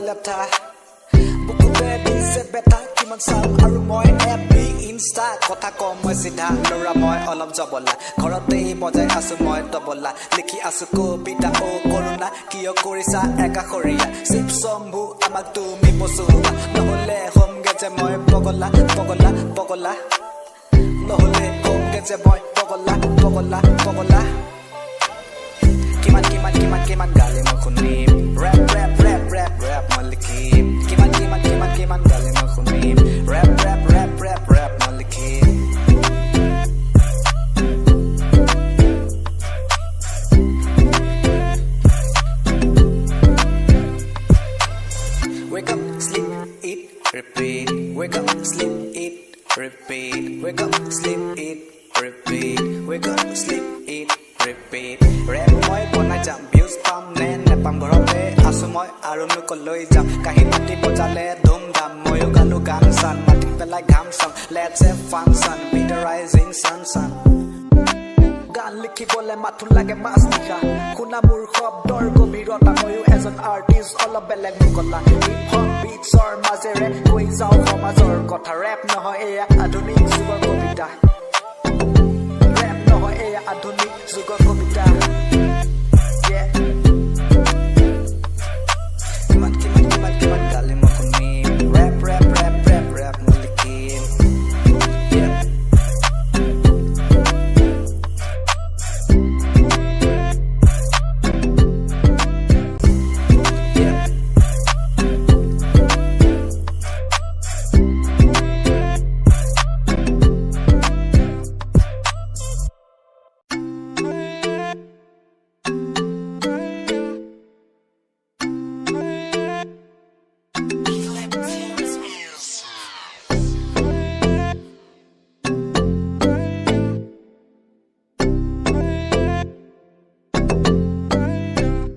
lepta বুকুতে দিছে বেটা কিমান চাম আৰু মই এপি ইনষ্টা কথা কম মই সিধা লৰা মই অলপ জবলা ঘৰতে বজাই আছো মই তবলা লিখি আছো কবিতা ও কৰোনা কিয় কৰিছা একাখৰীয়া শিৱ শম্ভু আমাক তুমি বসুৱা নহলে হোমগে যে মই পগলা পগলা পগলা নহলে হোমগে যে মই পগলা পগলা পগলা কিমান গালে মই শুনিম rap rap rap rap rap malikim কিমান গালে মই শুনিম rap rap rap rap rap malikim wake up sleep eat repeat wake up sleep eat repeat wake up sleep eat repeat wake up sleep eat repeat rap moi bana jam views pam ne nepam ghorate asu moi aru nukoloi jam kahi mati bojale dhum dham moyo galu gan san mati pelai gham sam let's have fun sun be the rising sun গান লিখিবলে Matthew লাগে মাছ নিশা শুনা মোৰ শব্দৰ গভীৰতা ময়ো এজন artist অলপ বেলেগ মুকলা হিপ হপ বিটছৰ মাজেৰে কৈ যাওঁ সমাজৰ কথা ৰেপ নহয় এয়া আধুনিক যুগৰ কবিতা ৰেপ নহয় এয়া আধুনিক